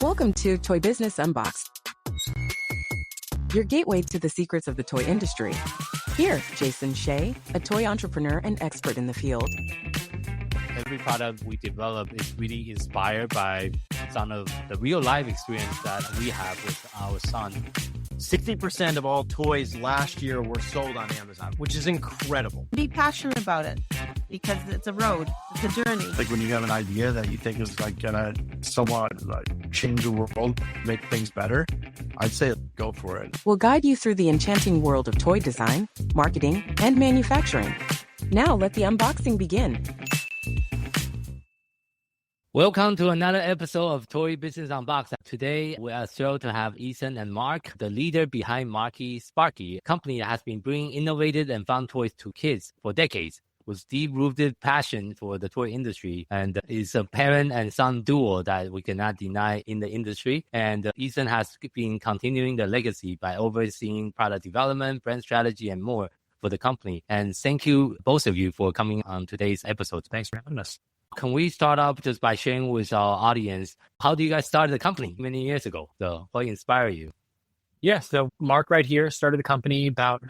Welcome to Toy Business Unboxed, your gateway to the secrets of the toy industry. Here, Jason Shea, a toy entrepreneur and expert in the field. Every product we develop is really inspired by some of the real life experience that we have with our son. 60% of all toys last year were sold on Amazon, which is incredible. Be passionate about it because it's a road, it's a journey. Like when you have an idea that you think is like gonna somewhat like change the world, make things better, I'd say go for it. We'll guide you through the enchanting world of toy design, marketing, and manufacturing. Now let the unboxing begin. Welcome to another episode of Toy Business Unboxed. Today, we are thrilled to have Ethan and Mark, the leader behind Marky Sparky, a company that has been bringing innovative and fun toys to kids for decades, with deep-rooted passion for the toy industry, and is a parent and son duo that we cannot deny in the industry. And Ethan has been continuing the legacy by overseeing product development, brand strategy, and more for the company. And thank you, both of you, for coming on today's episode. Thanks for having us. Can we start off just by sharing with our audience, how do you guys start the company many years ago? So what inspired you? Yeah, so Mark right here started the company about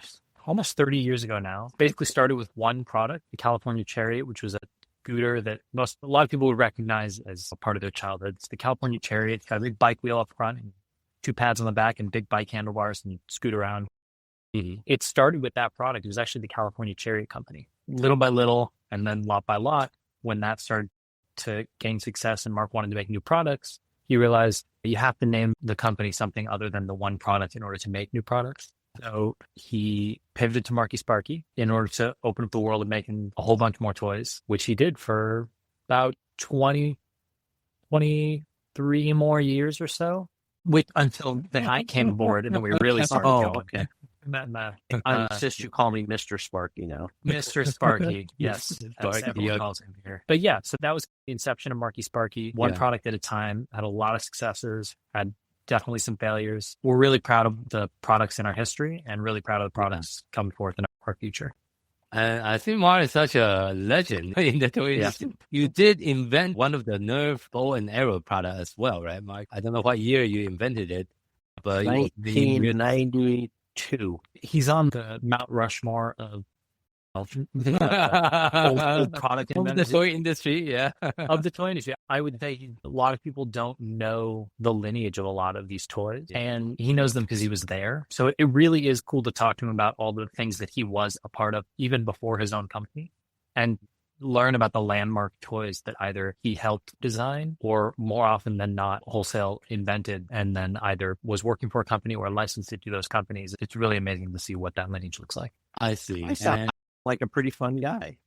almost 30 years ago now. Basically started with one product, the California Chariot, which was a scooter that a lot of people would recognize as a part of their childhood. It's the California Chariot. It's got a big bike wheel up front and two pads on the back and big bike handlebars and scoot around. Mm-hmm. It started with that product. It was actually the California Chariot company. Little by little and then lot by lot, when that started to gain success and Mark wanted to make new products, he realized you have to name the company something other than the one product in order to make new products. So he pivoted to Marky Sparky in order to open up the world of making a whole bunch more toys, which he did for about 23 more years or so, until the I came aboard and then we really started going. Okay. I insist you call me Mr. Sparky now. Mr. Sparky, yes. Sparky, everyone calls him here. But yeah, so that was the inception of Marky Sparky. One product at a time, had a lot of successes, had definitely some failures. We're really proud of the products in our history and really proud of the products coming forth in our future. And I think Mark is such a legend in the toy industry. You did invent one of the Nerf bow and arrow product as well, right, Mark? I don't know what year you invented it, but 1992. He's on the Mount Rushmore of old product of the toy industry, of the toy industry. I would say a lot of people don't know the lineage of a lot of these toys, and he knows them because he was there. So it really is cool to talk to him about all the things that he was a part of even before his own company, and learn about the landmark toys that either he helped design or more often than not wholesale invented and then either was working for a company or licensed it to those companies. It's really amazing to see what that lineage looks like. I see. I sound like a pretty fun guy.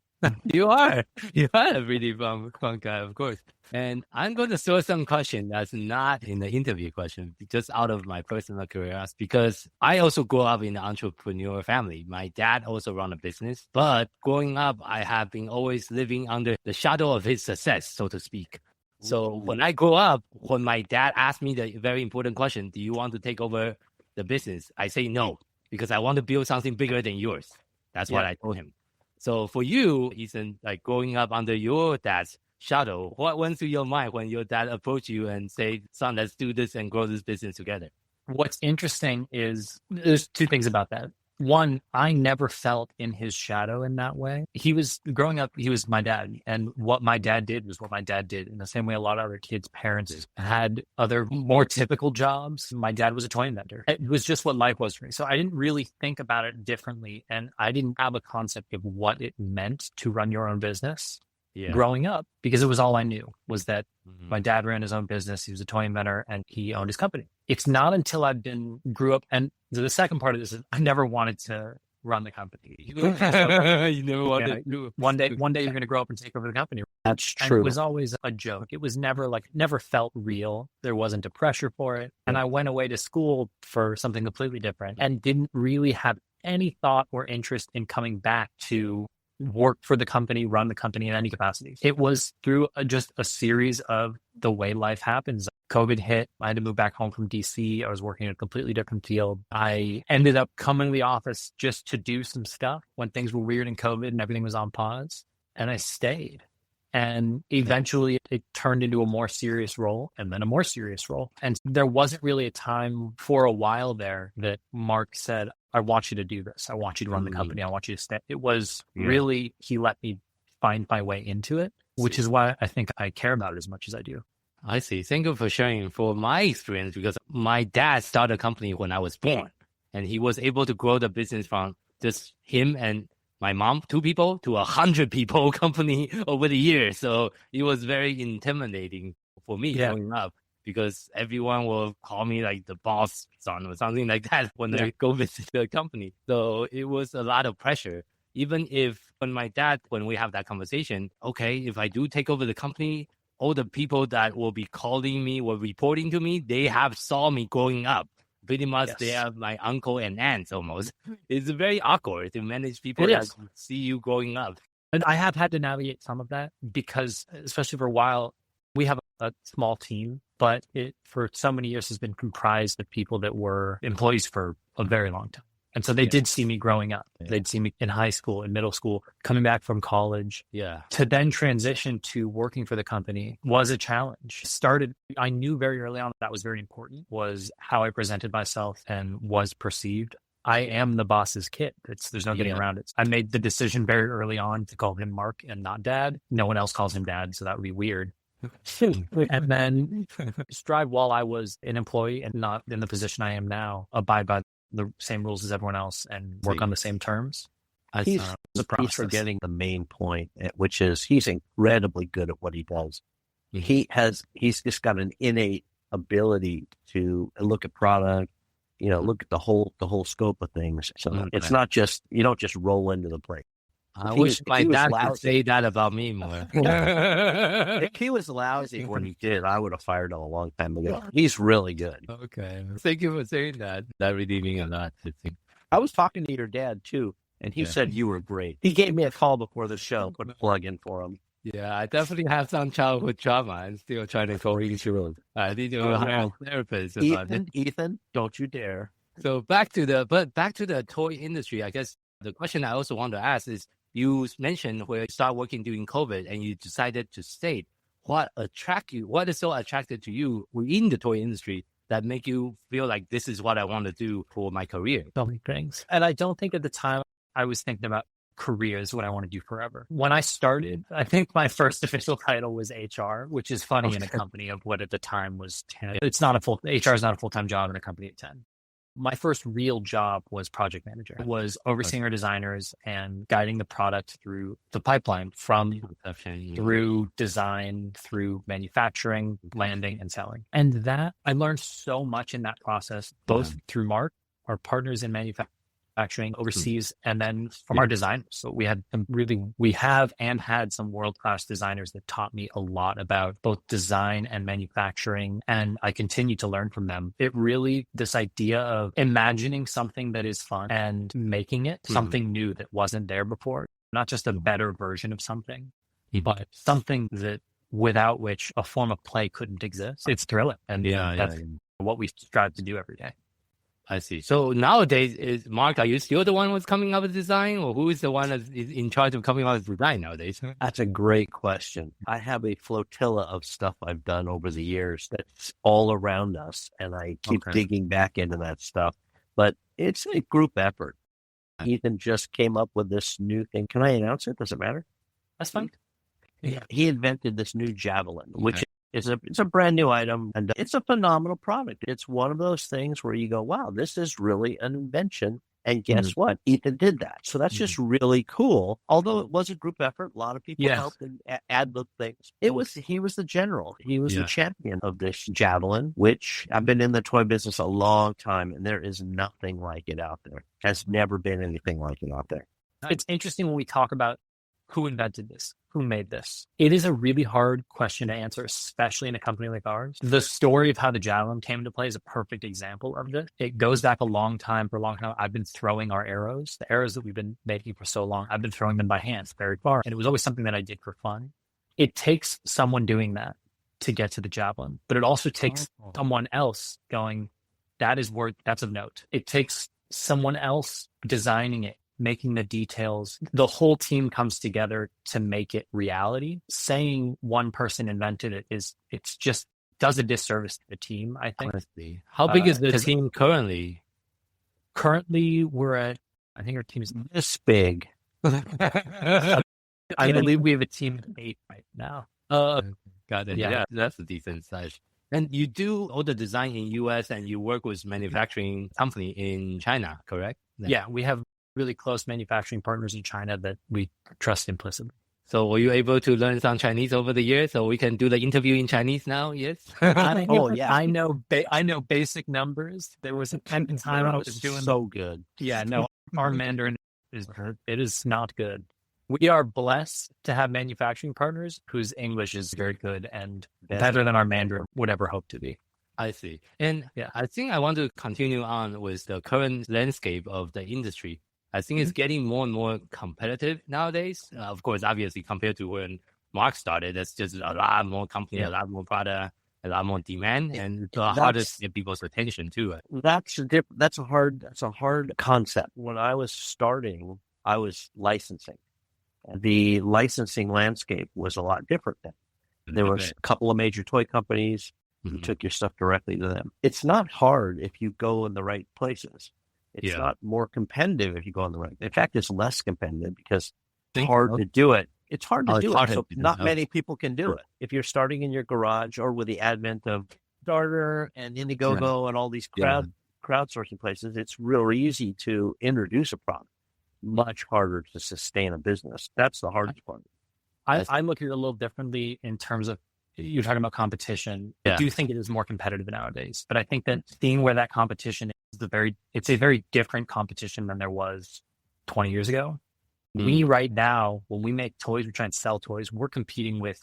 You are a really fun guy, of course. And I'm going to throw some question that's not in the interview question, just out of my personal curiosity, because I also grew up in an entrepreneur family. My dad also ran a business, but growing up, I have been always living under the shadow of his success, so to speak. So when I grew up, when my dad asked me the very important question, do you want to take over the business? I say no, because I want to build something bigger than yours. That's what I told him. So for you, Ethan, like growing up under your dad's shadow, what went through your mind when your dad approached you and say, son, let's do this and grow this business together? What's interesting is there's two things about that. One, I never felt in his shadow in that way. Growing up, he was my dad. And what my dad did was what my dad did. In the same way a lot of other kids' parents had other more typical jobs. My dad was a toy inventor. It was just what life was for me. So I didn't really think about it differently. And I didn't have a concept of what it meant to run your own business growing up, because it was all I knew was that my dad ran his own business. He was a toy inventor and he owned his company. It's not until grew up, and the second part of this is I never wanted to run the company. You never wanted to. One day you're going to grow up and take over the company. That's true. And it was always a joke. It was never felt real. There wasn't a pressure for it. And I went away to school for something completely different and didn't really have any thought or interest in coming back to work for the company, run the company in any capacity. It was through just a series of the way life happens. COVID hit. I had to move back home from DC. I was working in a completely different field. I ended up coming to the office just to do some stuff when things were weird in COVID and everything was on pause. And I stayed. And eventually it turned into a more serious role and then a more serious role. And there wasn't really a time for a while there that Mark said, I want you to do this. I want you to run the company. I want you to stay. It was really, he let me find my way into it, which is why I think I care about it as much as I do. I see. Thank you for sharing. For my experience, because my dad started a company when I was born, and he was able to grow the business from just him and my mom, 2 people, to 100 people company over the years. So it was very intimidating for me growing up, because everyone will call me like the boss son or something like that when I go visit the company. So it was a lot of pressure. Even if when we have that conversation, okay, if I do take over the company, all the people that will be calling me or reporting to me, they have saw me growing up. Pretty much they are my uncle and aunts almost. It's very awkward to manage people that see you growing up. And I have had to navigate some of that because, especially for a while, we have a small team, but it for so many years has been comprised of people that were employees for a very long time. And so they did see me growing up. They'd see me in high school, in middle school, coming back from college. To then transition to working for the company was a challenge. I knew very early on that was very important, was how I presented myself and was perceived. I am the boss's kid. There's no getting around it. I made the decision very early on to call him Mark and not Dad. No one else calls him Dad, so that would be weird. And then strive while I was an employee and not in the position I am now, abide by the same rules as everyone else and work on the same terms. He's forgetting the main point, which is he's incredibly good at what he does. He's just got an innate ability to look at product, look at the whole scope of things. So it's not just, you don't just roll into the plate. I wish my dad could say that about me more. If he was lousy when he did, I would have fired him a long time ago. He's really good. Okay. Thank you for saying that. That really means a lot, I think. I was talking to your dad, too, and he said you were great. He gave me a call before the show, put a plug in for him. Yeah, I definitely have some childhood trauma. I'm still trying to go through it. I need to hire a therapist about it. Ethan, don't you dare. So back to the toy industry, I guess the question I also want to ask is, you mentioned where you start working during COVID and you decided to stay. What is so attractive to you within the toy industry that make you feel like this is what I want to do for my career? So many things. And I don't think at the time I was thinking about career is what I want to do forever. When I started, I think my first official title was HR, which is funny in a company of what at the time was 10. HR is not a full-time job in a company at 10. My first real job was project manager. It was overseeing our designers and guiding the product through the pipeline from through design, through manufacturing, landing, and selling. And that I learned so much in that process, both through Mark, our partners in manufacturing overseas, and then from our designers. So we have and had some world-class designers that taught me a lot about both design and manufacturing, and I continue to learn from them. This idea of imagining something that is fun and making it something new that wasn't there before, not just a better version of something, but something that without which a form of play couldn't exist. It's thrilling. And that's what we strive to do every day. I see. So nowadays, Mark, are you still the one who's coming up with design, or who is the one that's in charge of coming up with design nowadays? That's a great question. I have a flotilla of stuff I've done over the years that's all around us, and I keep digging back into that stuff. But it's a group effort. Ethan just came up with this new thing. Can I announce it? Does it matter? That's fine. Yeah. He invented this new javelin, which it's a brand new item, and it's a phenomenal product. It's one of those things where you go, wow, this is really an invention. And guess what? Ethan did that. So that's just really cool. Although it was a group effort, a lot of people helped and add the things. He was the general. He was the champion of this javelin, which I've been in the toy business a long time, and there is nothing like it out there. Has never been anything like it out there. It's interesting when we talk about who invented this, who made this. It is a really hard question to answer, especially in a company like ours. The story of how the javelin came into play is a perfect example of this. It goes back a long time. For a long time, I've been throwing our arrows, the arrows that we've been making for so long. I've been throwing them by hand very far. And it was always something that I did for fun. It takes someone doing that to get to the javelin, but it also takes someone else going, that's of note. It takes someone else designing it making the details. The whole team comes together to make it reality. Saying one person invented it it's just does a disservice to the team, I think. Honestly. How big is the 'cause team currently? Currently, we're at, I think our team is This big. I believe we have a team of 8 right now. Got it. Yeah. Yeah, that's a decent size. And you do all the design in US and you work with manufacturing company in China, correct? Yeah, we have really close manufacturing partners in China that we trust implicitly. So were you able to learn some Chinese over the years so we can do the interview in Chinese now? Yes. Oh, yeah. I know basic numbers. There was a time I was doing so good. Yeah, no, our Mandarin is not good. We are blessed to have manufacturing partners whose English is very good and better than our Mandarin would ever hope to be. I see. And Yeah. I think I want to continue on with the current landscape of the industry. I think it's getting more and more competitive nowadays. Of course, obviously, compared to when Mark started, there's just a lot more company, a lot more product, a lot more demand, and it's harder to get people's attention too. That's a hard concept. When I was starting, I was licensing. The licensing landscape was a lot different then. There was a couple of major toy companies. You took your stuff directly to them. It's not hard if you go in the right places. It's not more competitive if you go in the right. In fact, it's less competitive because it's hard to do it. It's hard to do it. So not many people can do it. If you're starting in your garage or with the advent of Starter and Indiegogo and all these crowdsourcing places, it's real easy to introduce a product. Much harder to sustain a business. That's the hardest part. I look at it a little differently in terms of, you're talking about competition. I do think it is more competitive nowadays, but I think that seeing where that competition is it's a very different competition than there was 20 years ago. We right now, when we make toys, we try and sell toys, we're competing with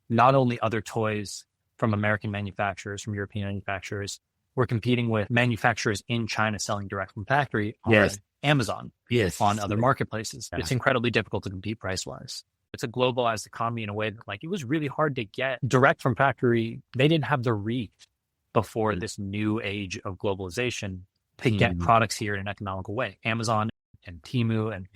not only other toys from American manufacturers, from European manufacturers, we're competing with manufacturers in China selling direct from factory on Amazon, on other marketplaces. It's incredibly difficult to compete price-wise. It's a globalized economy in a way that, like, it was really hard to get direct from factory. They didn't have the reach before this new age of globalization to get products here in an economical way. Amazon and Temu and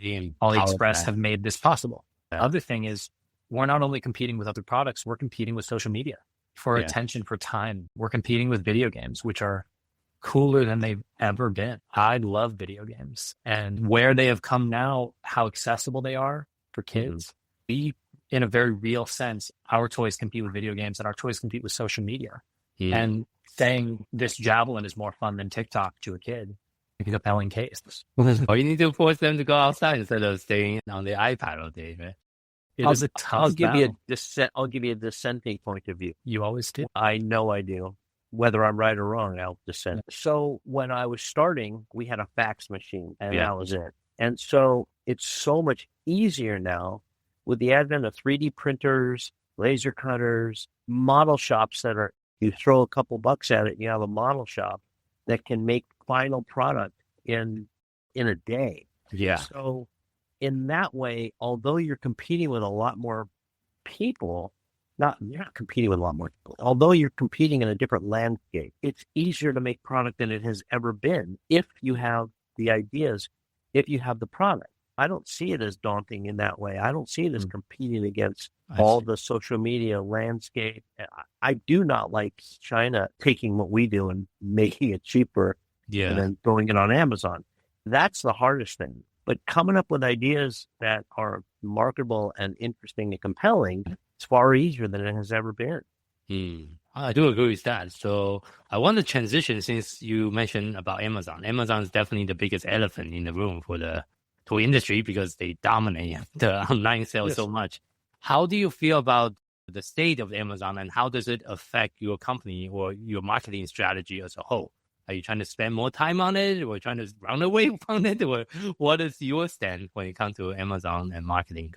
AliExpress have made this possible. The other thing is, we're not only competing with other products, we're competing with social media for attention, for time. We're competing with video games, which are cooler than they've ever been. I love video games, and where they have come now, how accessible they are for kids. We, in a very real sense, our toys compete with video games and our toys compete with social media. And saying this javelin is more fun than TikTok to a kid, a compelling case. Or you need to force them to go outside instead of staying on the iPad all day, right? I'll give you a dissenting point of view. You always do. I know I do. Whether I'm right or wrong, I'll dissent. So when I was starting, we had a fax machine, and that was it. And so it's so much easier now with the advent of 3D printers, laser cutters, model shops that are, you throw a couple bucks at it, you have a model shop that can make final product in a day. Yeah. So in that way, although you're competing with a lot more people, you're not competing with a lot more people. Although you're competing in a different landscape, it's easier to make product than it has ever been if you have the ideas, if you have the product. I don't see it as daunting in that way. I don't see it as competing against all the social media landscape. I do not like China taking what we do and making it cheaper and then throwing it on Amazon. That's the hardest thing. But coming up with ideas that are marketable and interesting and compelling, it's far easier than it has ever been. I do agree with that. So I want to transition, since you mentioned about Amazon. Amazon is definitely the biggest elephant in the room for the toy industry because they dominate the online sales so much. How do you feel about the state of Amazon, and how does it affect your company or your marketing strategy as a whole? Are you trying to spend more time on it, or trying to run away from it? Or what is your stand when it comes to Amazon and marketing?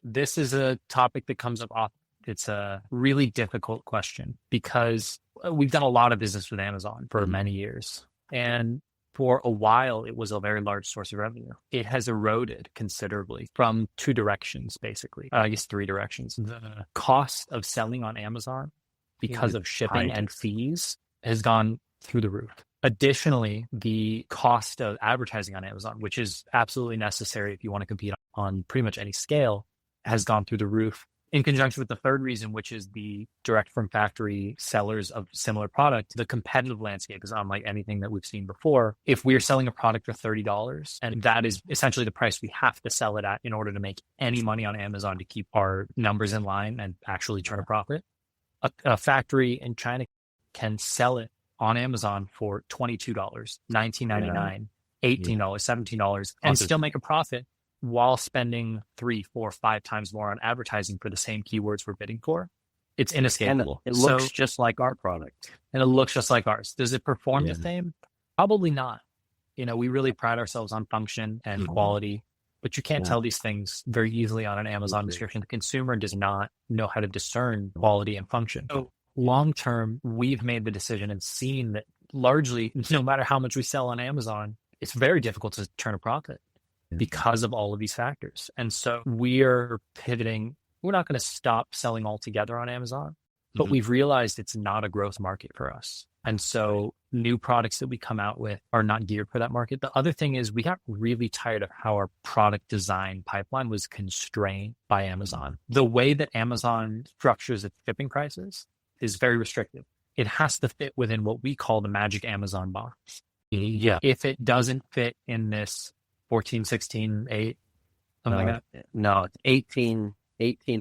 This is a topic that comes up often. It's a really difficult question because we've done a lot of business with Amazon for many years. And for a while, it was a very large source of revenue. It has eroded considerably from two directions, basically. I guess three directions. The cost of selling on Amazon because of shipping and fees has gone through the roof. Additionally, the cost of advertising on Amazon, which is absolutely necessary if you want to compete on pretty much any scale, has gone through the roof. In conjunction with the third reason, which is the direct from factory sellers of similar product, the competitive landscape is unlike anything that we've seen before. If we're selling a product for $30, and that is essentially the price we have to sell it at in order to make any money on Amazon to keep our numbers in line and actually turn a profit, a factory in China can sell it on Amazon for $22, $19.99, $18, $17, and still make a profit while spending 3, 4, 5 times more on advertising for the same keywords we're bidding for. It's inescapable. And it looks just like our product. And it looks just like ours. Does it perform the same? Probably not. We really pride ourselves on function and quality, but you can't tell these things very easily on an Amazon description. The consumer does not know how to discern quality and function. So long term, we've made the decision and seen that largely, no matter how much we sell on Amazon, it's very difficult to turn a profit because of all of these factors. And so we're pivoting. We're not going to stop selling altogether on Amazon, but we've realized it's not a growth market for us. And so new products that we come out with are not geared for that market. The other thing is we got really tired of how our product design pipeline was constrained by Amazon. The way that Amazon structures its shipping prices is very restrictive. It has to fit within what we call the magic Amazon box. Yeah. If it doesn't fit in this 14, 16, 8, something like that. No, it's 18,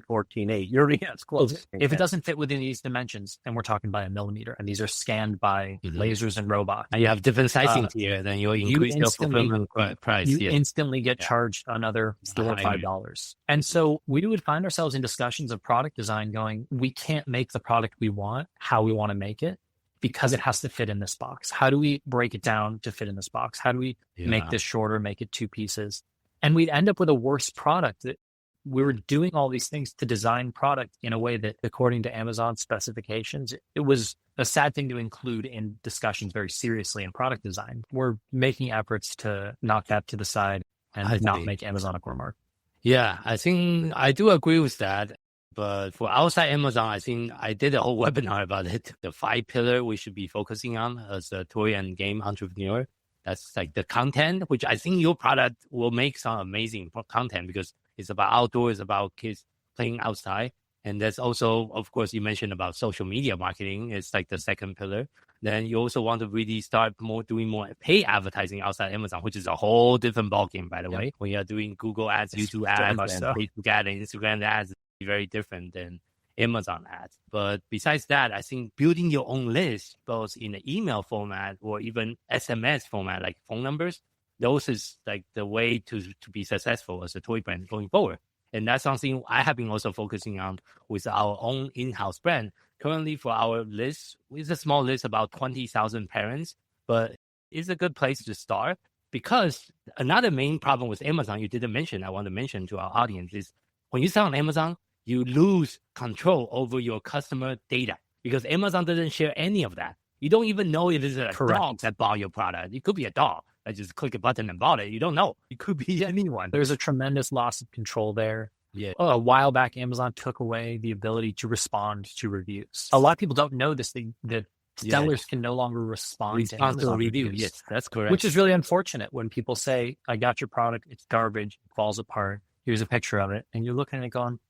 14, 8. It's close. If it doesn't fit within these dimensions, and we're talking by a millimeter, and these are scanned by lasers and robots. And you have different sizing here, then you increase your fulfillment price. You instantly get charged another $4 or $5. And so we would find ourselves in discussions of product design going, we can't make the product we want, how we want to make it, because it has to fit in this box. How do we break it down to fit in this box? How do we make this shorter, make it 2 pieces? And we'd end up with a worse product. That we were doing all these things to design product in a way that, according to Amazon specifications, it was a sad thing to include in discussions very seriously in product design. We're making efforts to knock that to the side and not make Amazon a core market. Yeah, I think I do agree with that. But for outside Amazon, I think I did a whole webinar about it. The 5 pillars we should be focusing on as a toy and game entrepreneur. That's like the content, which I think your product will make some amazing content because it's about outdoors, about kids playing outside. And there's also, of course, you mentioned about social media marketing. It's like the second pillar. Then you also want to really start doing more paid advertising outside Amazon, which is a whole different ballgame, by the way. When you're doing Google ads, YouTube ads, and Facebook ads, and Instagram ads, very different than Amazon ads. But besides that, I think building your own list, both in the email format or even SMS format, like phone numbers, those is like the way to be successful as a toy brand going forward. And that's something I have been also focusing on with our own in-house brand. Currently for our list, it's a small list, about 20,000 parents, but it's a good place to start because another main problem with Amazon you didn't mention, I want to mention to our audience is when you sell on Amazon, you lose control over your customer data because Amazon doesn't share any of that. You don't even know if it's a dog that bought your product. It could be a dog that just click a button and bought it. You don't know. It could be anyone. There's a tremendous loss of control there. Yeah. A while back, Amazon took away the ability to respond to reviews. A lot of people don't know this thing, that sellers can no longer respond to Amazon reviews. Yes, that's correct. Which is really unfortunate when people say, I got your product, it's garbage, it falls apart. Here's a picture of it. And you're looking at it going,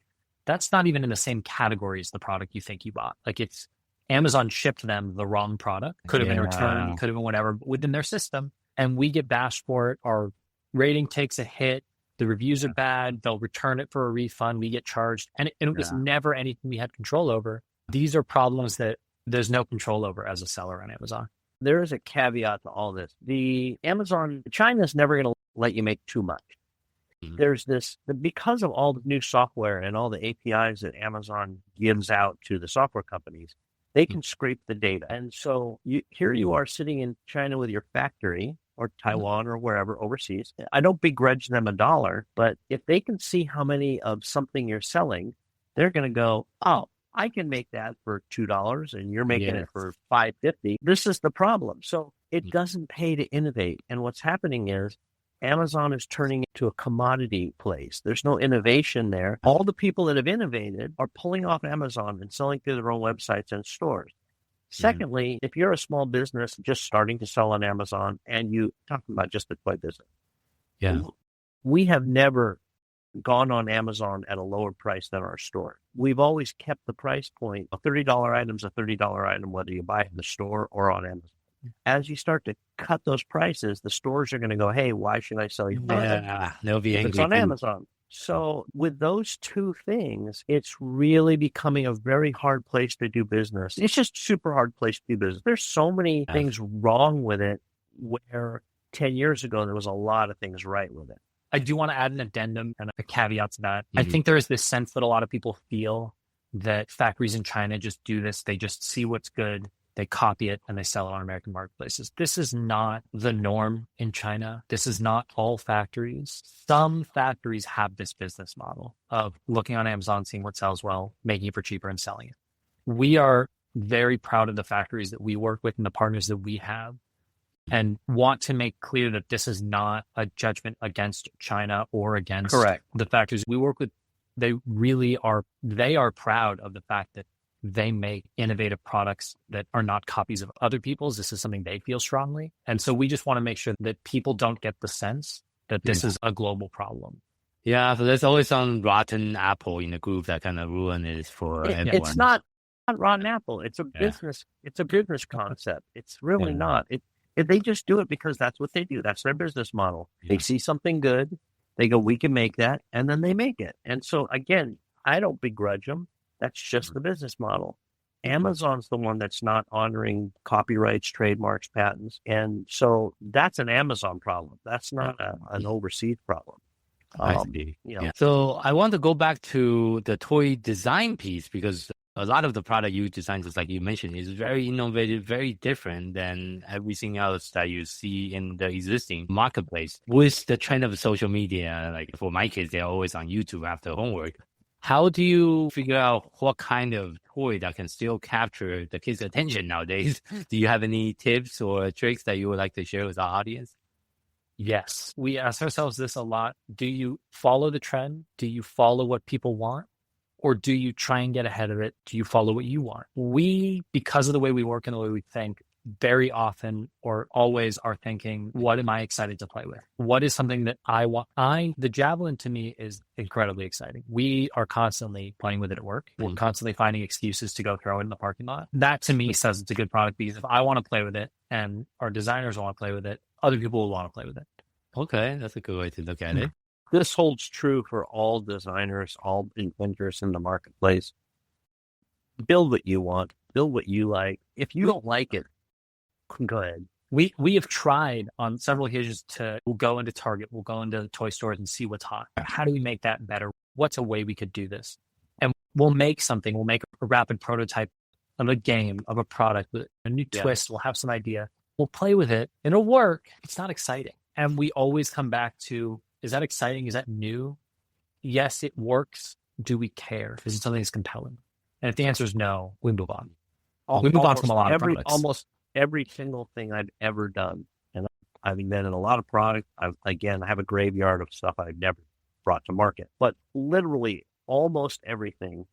that's not even in the same category as the product you think you bought. Like it's Amazon shipped them the wrong product. Could have been returned, could have been whatever within their system. And we get bashed for it. Our rating takes a hit. The reviews are bad. They'll return it for a refund. We get charged. And it was never anything we had control over. These are problems that there's no control over as a seller on Amazon. There is a caveat to all this. China's never going to let you make too much. There's this, because of all the new software and all the APIs that Amazon gives out to the software companies, they can scrape the data. And so here you are sitting in China with your factory or Taiwan or wherever overseas. I don't begrudge them $1, but if they can see how many of something you're selling, they're going to go, oh, I can make that for $2 and you're making it for $5.50. This is the problem. So it doesn't pay to innovate. And what's happening is Amazon is turning into a commodity place. There's no innovation there. All the people that have innovated are pulling off Amazon and selling through their own websites and stores. Secondly, if you're a small business just starting to sell on Amazon and you talking about just the toy business, we have never gone on Amazon at a lower price than our store. We've always kept the price point. A $30 item is a $30 item, whether you buy it in the store or on Amazon. As you start to cut those prices, the stores are going to go, hey, why should I sell you product? They'll be angry. It's on Amazon. So with those two things, it's really becoming a very hard place to do business. It's just a super hard place to do business. There's so many things wrong with it where 10 years ago, there was a lot of things right with it. I do want to add an addendum and a caveat to that. I think there is this sense that a lot of people feel that factories in China just do this. They just see what's good, they copy it, and they sell it on American marketplaces. This is not the norm in China. This is not all factories. Some factories have this business model of looking on Amazon, seeing what sells well, making it for cheaper and selling it. We are very proud of the factories that we work with and the partners that we have, and want to make clear that this is not a judgment against China or against the factories we work with. They are proud of the fact that they make innovative products that are not copies of other people's. This is something they feel strongly. And so we just want to make sure that people don't get the sense that this is a global problem. Yeah, so there's always some rotten apple in the group that kind of ruin it for everyone. It's not rotten apple. It's a business. It's a business concept. It's really not. They just do it because that's what they do. That's their business model. They see something good. They go, we can make that. And then they make it. And so again, I don't begrudge them. That's just the business model. Amazon's the one that's not honoring copyrights, trademarks, patents. And so that's an Amazon problem. That's not an overseas problem. I see. So I want to go back to the toy design piece, because a lot of the product you design, just like you mentioned, is very innovative, very different than everything else that you see in the existing marketplace. With the trend of social media, like for my kids, they're always on YouTube after homework. How do you figure out what kind of toy that can still capture the kids' attention nowadays? Do you have any tips or tricks that you would like to share with our audience? Yes. We ask ourselves this a lot. Do you follow the trend? Do you follow what people want? Or do you try and get ahead of it? Do you follow what you want? We, because of the way we work and the way we think, very often or always are thinking, what am I excited to play with? What is something that I want? The Javelin to me is incredibly exciting. We are constantly playing with it at work. We're constantly finding excuses to go throw it in the parking lot. That to me says it's a good product, because if I want to play with it and our designers want to play with it, other people will want to play with it. Okay, that's a good way to look at it. This holds true for all designers, all inventors in the marketplace. Build what you want, build what you like. If you don't like it, go ahead. We have tried on several occasions we'll go into Target, we'll go into toy stores and see what's hot. How do we make that better? What's a way we could do this? And we'll make something. We'll make a rapid prototype of a game, of a product with a new twist. We'll have some idea. We'll play with it. It'll work. It's not exciting. And we always come back to, is that exciting? Is that new? Yes, it works. Do we care? Is it something that's compelling? And if the answer is no, we move on. We move on from a lot of products. Almost every single thing I've ever done, and I've invented a lot of products. I have a graveyard of stuff I've never brought to market. But literally almost everything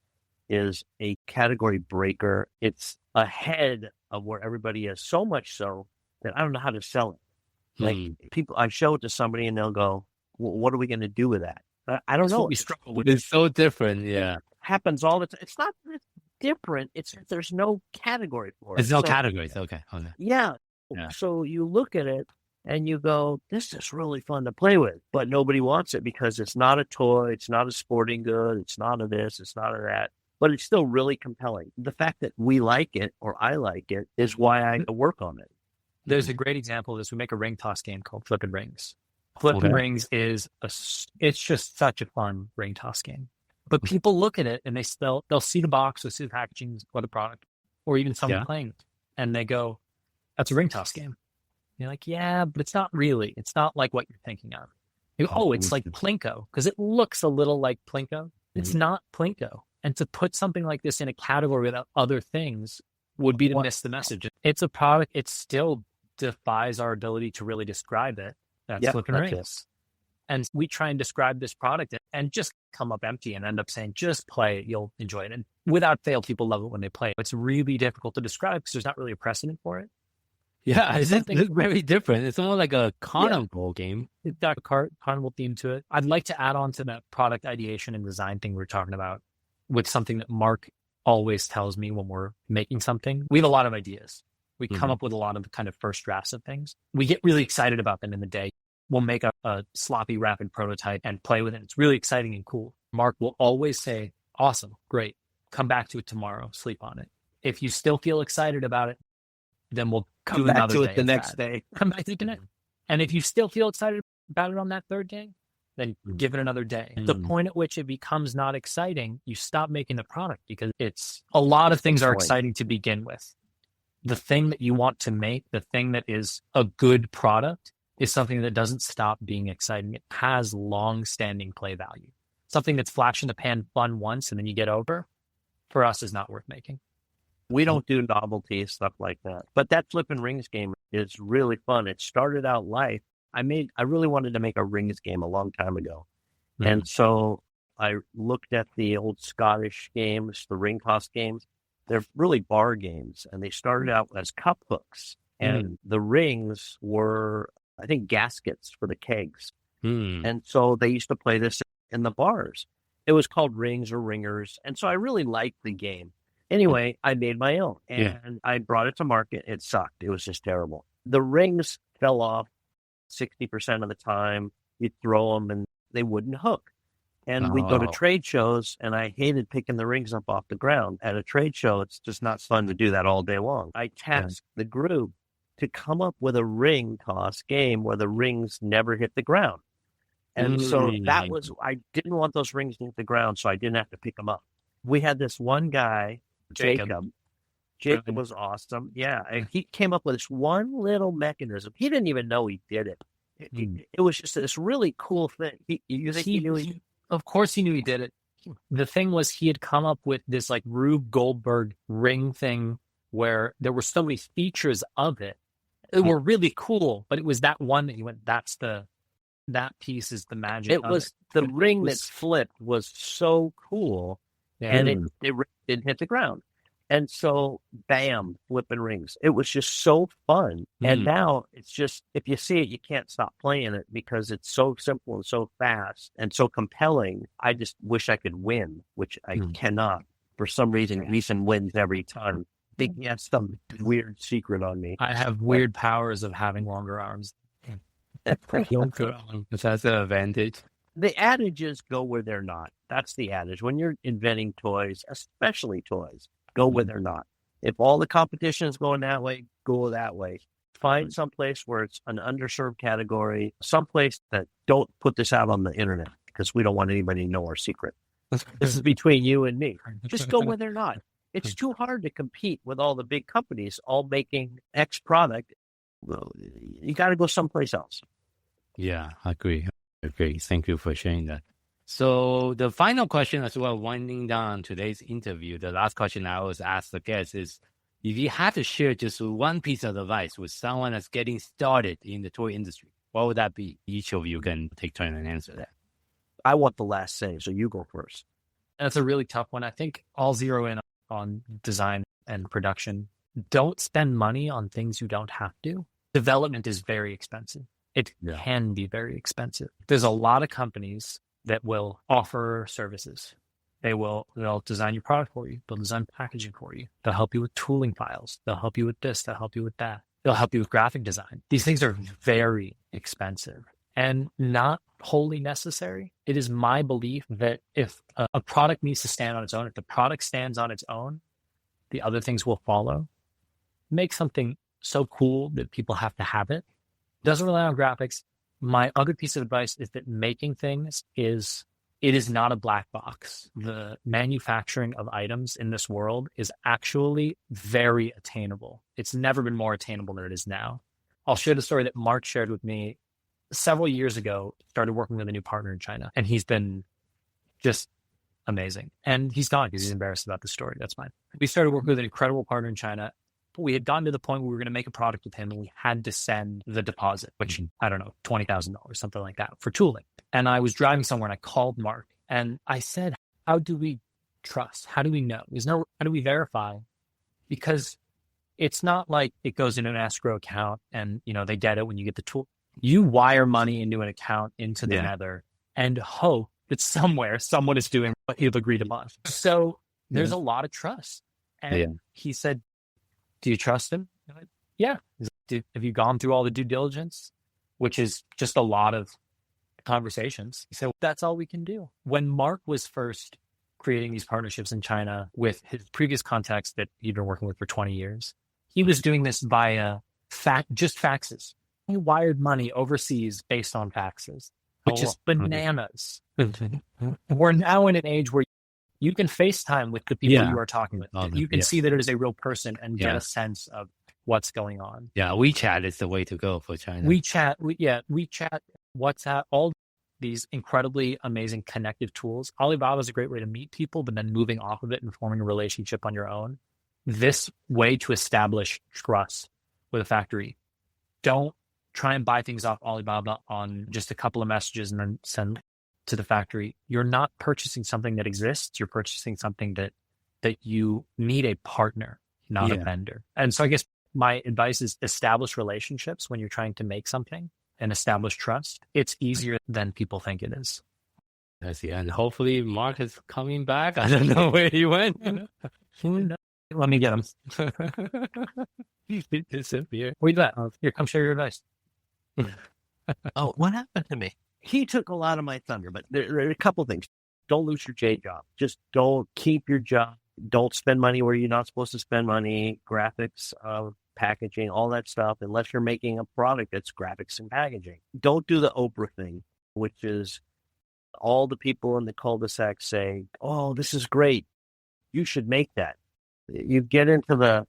is a category breaker. It's ahead of where everybody is, so much so that I don't know how to sell it. Like people, I show it to somebody and they'll go, well, what are we going to do with that? I don't know. We struggle with. It's so different. Yeah. It happens all the time. It's not different. It's there's no category for it. There's no categories. Okay. Yeah. So you look at it and you go, this is really fun to play with, but nobody wants it because it's not a toy. It's not a sporting good. It's not a this. It's not a that. But it's still really compelling. The fact that we like it or I like it is why I work on it. There's a great example of this. We make a ring toss game called Flippin' Rings. Flippin' Rings is it's just such a fun ring toss game. But people look at it and they'll see the box, they'll see the packaging or the product, or even someone playing it, and they go, "That's a ring toss game." And you're like, "Yeah, but it's not really. It's not like what you're thinking of." You go, it's like Plinko because it looks a little like Plinko. It's not Plinko. And to put something like this in a category without other things would be to miss the message. It's a product. It still defies our ability to really describe it. That's Flippin' Rings. And we try and describe this product and just come up empty and end up saying, just play it, you'll enjoy it. And without fail, people love it when they play it. It's really difficult to describe because there's not really a precedent for it. Yeah, it's very different. It's almost like a carnival game. It's got a carnival theme to it. I'd like to add on to that product ideation and design thing we were talking about with something that Mark always tells me when we're making something. We have a lot of ideas. We come up with a lot of kind of first drafts of things. We get really excited about them in the day. We'll make a sloppy, rapid prototype and play with it. It's really exciting and cool. Mark will always say, awesome, great. Come back to it tomorrow. Sleep on it. If you still feel excited about it, then we'll come back to it the next day. Come back to it the next. And if you still feel excited about it on that third day, then give it another day. The point at which it becomes not exciting, you stop making the product because it's a lot of things are exciting to begin with. The thing that you want to make, the thing that is a good product is something that doesn't stop being exciting. It has long-standing play value. Something that's flash in the pan fun once and then you get over, for us is not worth making. We don't do novelty stuff like that. But that Flippin' Rings game is really fun. It started out life. I really wanted to make a Rings game a long time ago. And so I looked at the old Scottish games, the ring toss games. They're really bar games. And they started out as cup hooks. And the rings were, I think, gaskets for the kegs. And so they used to play this in the bars. It was called Rings or Ringers. And so I really liked the game. Anyway, I made my own and I brought it to market. It sucked. It was just terrible. The rings fell off 60% of the time. You'd throw them and they wouldn't hook. And we'd go to trade shows and I hated picking the rings up off the ground. At a trade show, it's just not fun to do that all day long. I tasked the group to come up with a ring toss game where the rings never hit the ground. And so that was, I didn't want those rings to hit the ground, so I didn't have to pick them up. We had this one guy, Jacob was awesome. Yeah. And he came up with this one little mechanism. He didn't even know he did it. It was just this really cool thing. You think he knew of course he knew he did it. The thing was he had come up with this like Rube Goldberg ring thing where there were so many features of it. They were really cool, but it was that one that he went, that piece is the magic. It was the ring that flipped was so cool. And it didn't hit the ground. And so, bam, flipping rings. It was just so fun. And now it's just, if you see it, you can't stop playing it because it's so simple and so fast and so compelling. I just wish I could win, which I cannot. For some reason, Ethan wins every time. I think he has some weird secret on me. I have weird powers of having longer arms. That's an advantage. The adage is go where they're not. That's the adage. When you're inventing toys, especially toys, go where they're not. If all the competition is going that way, go that way. Find some place where it's an underserved category, someplace that don't put this out on the internet because we don't want anybody to know our secret. This is between you and me. Just go where they're not. It's too hard to compete with all the big companies all making X product. Well, you got to go someplace else. Yeah, I agree. Thank you for sharing that. So the final question as well, winding down today's interview, the last question I always ask the guests is, if you had to share just one piece of advice with someone that's getting started in the toy industry, what would that be? Each of you can take turn and answer that. I want the last say, so you go first. That's a really tough one. I think I'll zero in on design and production. Don't spend money on things you don't have to. Development is very expensive. It can be very expensive. There's a lot of companies that will offer services. They'll design your product for you. They'll design packaging for you. They'll help you with tooling files. They'll help you with this. They'll help you with that. They'll help you with graphic design. These things are very expensive and not wholly necessary. It is my belief that if a product needs to stand on its own, if the product stands on its own, the other things will follow. Make something so cool that people have to have it. Doesn't rely on graphics. My other piece of advice is that making things is not a black box. The manufacturing of items in this world is actually very attainable. It's never been more attainable than it is now. I'll share the story that Mark shared with me several years ago. Started working with a new partner in China, and he's been just amazing. And he's gone because he's embarrassed about the story. That's fine. We started working with an incredible partner in China. We had gotten to the point where we were going to make a product with him and we had to send the deposit, which I don't know, $20,000, something like that for tooling. And I was driving somewhere and I called Mark and I said, how do we trust? How do we know? How do we verify? Because it's not like it goes in an escrow account and, they get it when you get the tool. You wire money into an account into the nether and hope that somewhere someone is doing what you've agreed upon. So there's a lot of trust. And he said, do you trust him? I went, yeah. He's like, have you gone through all the due diligence? Which is just a lot of conversations. He said, that's all we can do. When Mark was first creating these partnerships in China with his previous contacts that he'd been working with for 20 years, he was doing this via just faxes. He wired money overseas based on faxes, which is bananas. We're now in an age where you can FaceTime with the people you are talking with. You can see that it is a real person and get a sense of what's going on. Yeah, WeChat is the way to go for China. WeChat, WhatsApp, all these incredibly amazing connective tools. Alibaba is a great way to meet people, but then moving off of it and forming a relationship on your own. This way to establish trust with a factory. Don't try and buy things off Alibaba on just a couple of messages and then send to the factory. You're not purchasing something that exists. You're purchasing something that you need a partner, not a vendor. And so I guess my advice is establish relationships when you're trying to make something and establish trust. It's easier than people think it is. I see. And hopefully Mark is coming back. I don't know where he went. Let me get him. He disappeared. Where you at? Here, come share your advice. Oh, what happened to me? He took a lot of my thunder, but there are a couple things. Don't lose your J job. Just don't keep your job. Don't spend money where you're not supposed to spend money. Graphics, packaging, all that stuff, unless you're making a product that's graphics and packaging. Don't do the Oprah thing, which is all the people in the cul-de-sac say, oh, this is great. You should make that. You get into the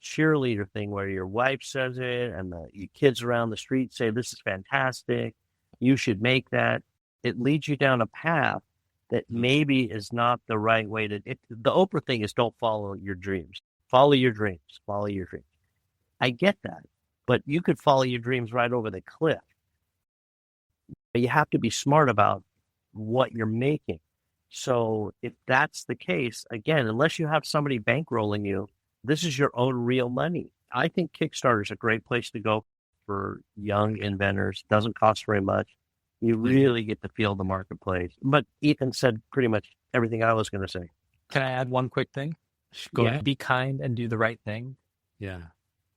cheerleader thing where your wife says it and your kids around the street say, this is fantastic. You should make that. It leads you down a path that maybe is not the right way to. The Oprah thing is don't follow your dreams. Follow your dreams. Follow your dreams. I get that, but you could follow your dreams right over the cliff. But you have to be smart about what you're making. So if that's the case, again, unless you have somebody bankrolling you, this is your own real money. I think Kickstarter is a great place to go for young inventors. Doesn't cost very much. You really get to feel the marketplace. But Ethan said pretty much everything I was going to say. Can I add one quick thing? Go ahead. Be kind and do the right thing. Yeah.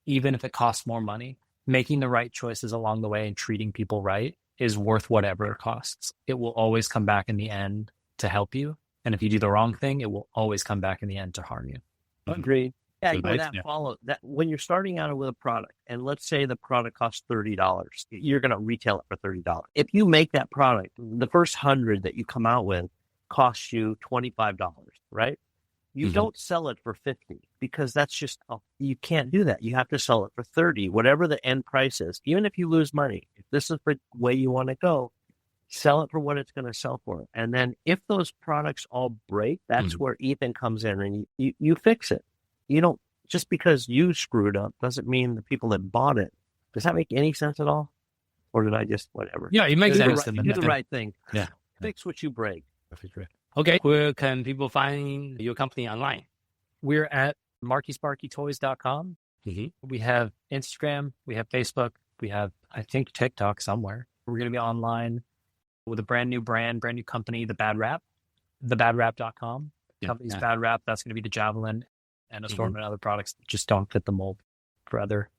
Even if it costs more money, making the right choices along the way and treating people right is worth whatever it costs. It will always come back in the end to help you. And if you do the wrong thing, it will always come back in the end to harm you. Agreed. Yeah, follow that when you're starting out with a product, and let's say the product costs $30, you're going to retail it for $30. If you make that product, the first 100 that you come out with costs you $25, right? You don't sell it for $50 because that's just, you can't do that. You have to sell it for $30, whatever the end price is. Even if you lose money, if this is the way you want to go, sell it for what it's going to sell for. And then if those products all break, that's where Ethan comes in and you fix it. You don't, just because you screwed up doesn't mean the people that bought it. Does that make any sense at all? Or did I just, whatever? Yeah, it makes sense. Do the right thing. Yeah. Fix what you break. Okay. Where can people find your company online? We're at MarkySparkyToys.com. We have Instagram. We have Facebook. We have, I think, TikTok somewhere. We're going to be online with a brand new brand, brand new company, The Bad Rap, thebadrap.com. Company's Bad Rap. That's going to be the Javelin and assortment of other products that just don't fit the mold for other.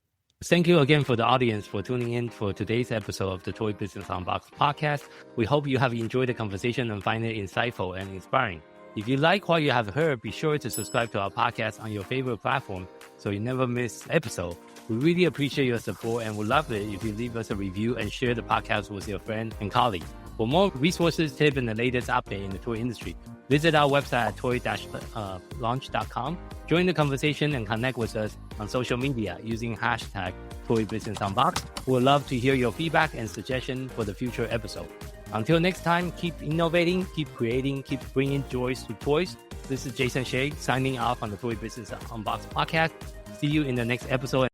Thank you again for the audience for tuning in for today's episode of the Toy Business Unboxed podcast. We hope you have enjoyed the conversation and find it insightful and inspiring. If you like what you have heard, be sure to subscribe to our podcast on your favorite platform so you never miss an episode. We really appreciate your support and would love it if you leave us a review and share the podcast with your friends and colleagues. For more resources, tips, and the latest update in the toy industry, visit our website at toy-launch.com. Join the conversation and connect with us on social media using hashtag ToyBusinessUnboxed. We'd love to hear your feedback and suggestions for the future episode. Until next time, keep innovating, keep creating, keep bringing joys to toys. This is Jason Shea signing off on the Toy Business Unboxed podcast. See you in the next episode.